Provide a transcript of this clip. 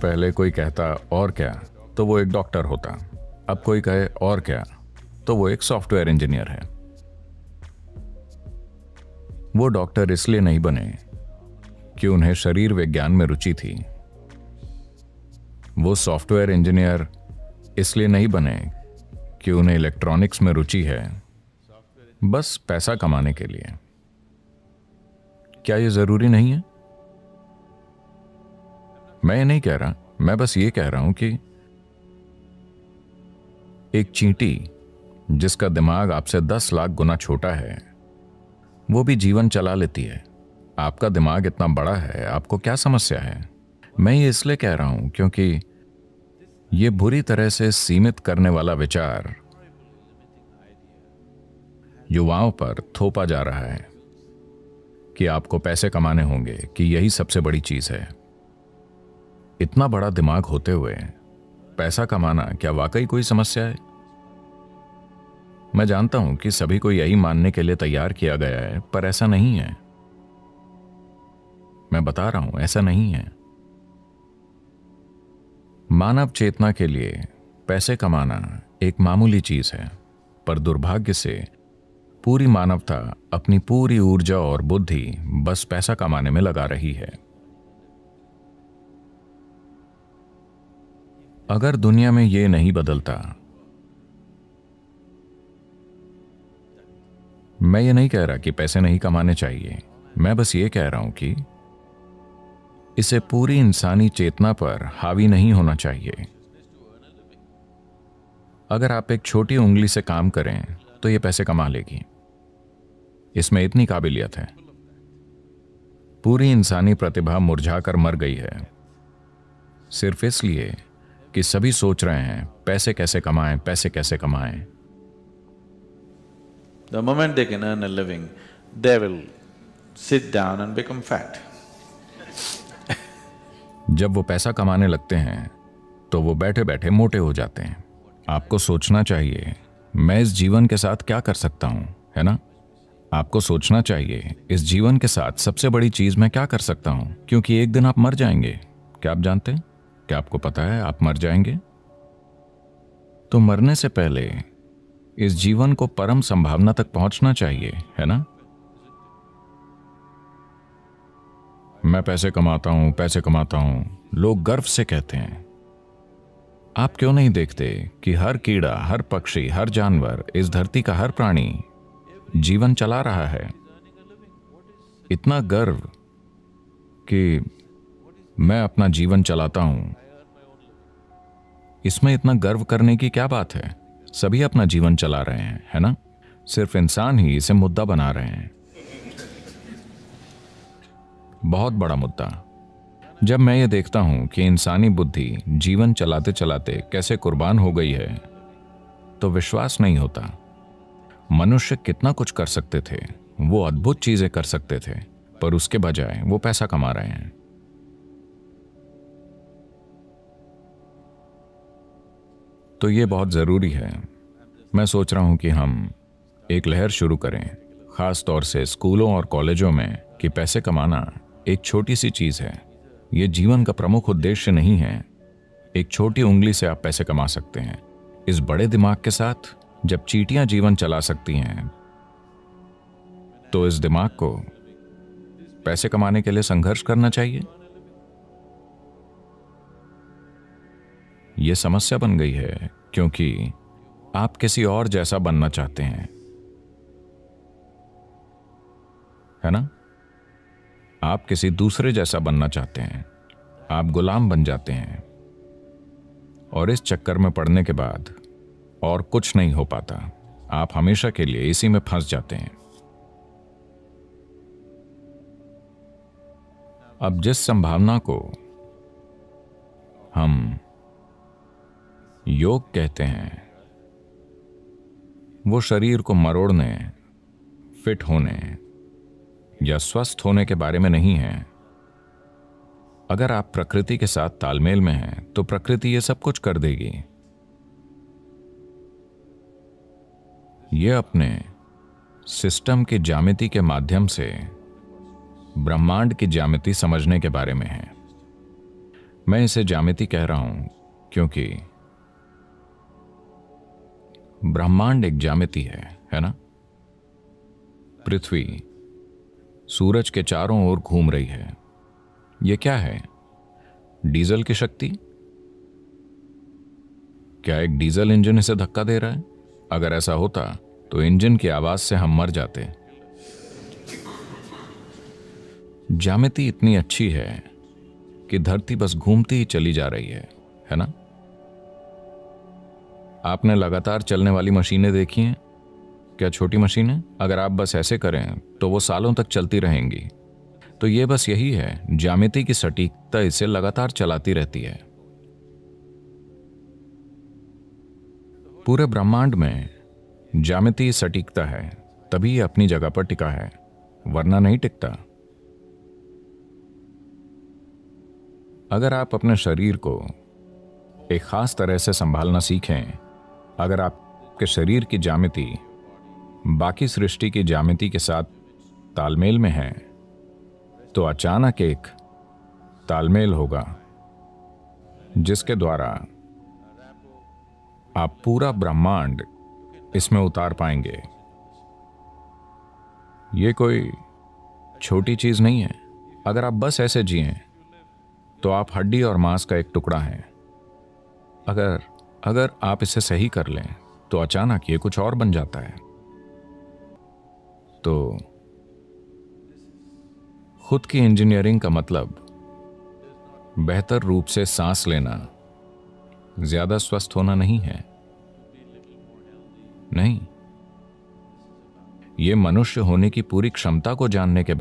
पहले कोई कहता और क्या तो वो एक डॉक्टर होता। अब कोई कहे और क्या तो वो एक सॉफ्टवेयर इंजीनियर है। वो डॉक्टर इसलिए नहीं बने कि उन्हें शरीर विज्ञान में रुचि थी। वो सॉफ्टवेयर इंजीनियर इसलिए नहीं बने कि उन्हें इलेक्ट्रॉनिक्स में रुचि है, बस पैसा कमाने के लिए। क्या ये जरूरी नहीं है? मैं ये नहीं कह रहा, मैं बस ये कह रहा हूं कि एक चींटी जिसका दिमाग आपसे 10 लाख गुना छोटा है, वो भी जीवन चला लेती है। आपका दिमाग इतना बड़ा है, आपको क्या समस्या है? मैं ये इसलिए कह रहा हूं क्योंकि ये बुरी तरह से सीमित करने वाला विचार युवाओं पर थोपा जा रहा है कि आपको पैसे कमाने होंगे, कि यही सबसे बड़ी चीज है। इतना बड़ा दिमाग होते हुए पैसा कमाना क्या वाकई कोई समस्या है? मैं जानता हूं कि सभी को यही मानने के लिए तैयार किया गया है, पर ऐसा नहीं है। मैं बता रहा हूं, ऐसा नहीं है। मानव चेतना के लिए पैसे कमाना एक मामूली चीज है, पर दुर्भाग्य से पूरी मानवता अपनी पूरी ऊर्जा और बुद्धि बस पैसा कमाने में लगा रही है। अगर दुनिया में ये नहीं बदलता, मैं ये नहीं कह रहा कि पैसे नहीं कमाने चाहिए, मैं बस ये कह रहा हूं कि इसे पूरी इंसानी चेतना पर हावी नहीं होना चाहिए। अगर आप एक छोटी उंगली से काम करें तो ये पैसे कमा लेगी, इसमें इतनी काबिलियत है। पूरी इंसानी प्रतिभा मुरझाकर मर गई है, सिर्फ इसलिए कि सभी सोच रहे हैं पैसे कैसे कमाएं, पैसे कैसे कमाएं। The moment they can earn a living, they will sit down and become fat. जब वो पैसा कमाने लगते हैं तो वो बैठे बैठे मोटे हो जाते हैं। आपको सोचना चाहिए, मैं इस जीवन के साथ क्या कर सकता हूं, है ना? आपको सोचना चाहिए, इस जीवन के साथ सबसे बड़ी चीज मैं क्या कर सकता हूं, क्योंकि एक दिन आप मर जाएंगे। क्या आप जानते हैं? क्या आपको पता है आप मर जाएंगे? तो मरने से पहले इस जीवन को परम संभावना तक पहुंचना चाहिए, है ना? मैं पैसे कमाता हूं, पैसे कमाता हूं, लोग गर्व से कहते हैं। आप क्यों नहीं देखते कि हर कीड़ा, हर पक्षी, हर जानवर, इस धरती का हर प्राणी जीवन चला रहा है? इतना गर्व कि मैं अपना जीवन चलाता हूं, इसमें इतना गर्व करने की क्या बात है? सभी अपना जीवन चला रहे हैं, है ना? सिर्फ इंसान ही इसे मुद्दा बना रहे हैं। बहुत बड़ा मुद्दा। जब मैं ये देखता हूं कि इंसानी बुद्धि जीवन चलाते चलाते कैसे कुर्बान हो गई है, तो विश्वास नहीं होता। मनुष्य कितना कुछ कर सकते थे, वो अद्भुत चीजें कर सकते थे, पर उसके बजाय वो पैसा कमा रहे हैं। तो ये बहुत जरूरी है। मैं सोच रहा हूं कि हम एक लहर शुरू करें, खास तौर से स्कूलों और कॉलेजों में, कि पैसे कमाना एक छोटी सी चीज है। ये जीवन का प्रमुख उद्देश्य नहीं है। एक छोटी उंगली से आप पैसे कमा सकते हैं। इस बड़े दिमाग के साथ जब चींटियां जीवन चला सकती हैं, तो इस दिमाग को पैसे कमाने के लिए संघर्ष करना चाहिए। यह समस्या बन गई है क्योंकि आप किसी और जैसा बनना चाहते हैं, है ना? आप किसी दूसरे जैसा बनना चाहते हैं। आप गुलाम बन जाते हैं और इस चक्कर में पड़ने के बाद और कुछ नहीं हो पाता। आप हमेशा के लिए इसी में फंस जाते हैं। अब जिस संभावना को हम योग कहते हैं, वो शरीर को मरोड़ने, फिट होने या स्वस्थ होने के बारे में नहीं है। अगर आप प्रकृति के साथ तालमेल में हैं, तो प्रकृति ये सब कुछ कर देगी। ये अपने सिस्टम की ज्यामिति के माध्यम से ब्रह्मांड की ज्यामिति समझने के बारे में है। मैं इसे ज्यामिति कह रहा हूं क्योंकि ब्रह्मांड एक ज्यामिति है ना? पृथ्वी सूरज के चारों ओर घूम रही है। यह क्या है? डीजल की शक्ति? क्या एक डीजल इंजन इसे धक्का दे रहा है? अगर ऐसा होता तो इंजन की आवाज से हम मर जाते। ज्यामिति इतनी अच्छी है कि धरती बस घूमती ही चली जा रही है ना? आपने लगातार चलने वाली मशीनें देखी हैं? क्या छोटी मशीनें? अगर आप बस ऐसे करें तो वो सालों तक चलती रहेंगी। तो ये बस यही है, ज्यामिति की सटीकता इसे लगातार चलाती रहती है। पूरे ब्रह्मांड में ज्यामिति सटीकता है, तभी ये अपनी जगह पर टिका है, वरना नहीं टिकता। अगर आप अपने शरीर को एक खास तरह से संभालना सीखें, अगर आपके शरीर की ज्यामिति बाकी सृष्टि की ज्यामिति के साथ तालमेल में है, तो अचानक एक तालमेल होगा जिसके द्वारा आप पूरा ब्रह्मांड इसमें उतार पाएंगे। ये कोई छोटी चीज नहीं है। अगर आप बस ऐसे जिएं तो आप हड्डी और मांस का एक टुकड़ा हैं। अगर आप इसे सही कर लें तो अचानक ये कुछ और बन जाता है। तो खुद की इंजीनियरिंग का मतलब बेहतर रूप से सांस लेना, ज्यादा स्वस्थ होना नहीं है। नहीं, ये मनुष्य होने की पूरी क्षमता को जानने के बाद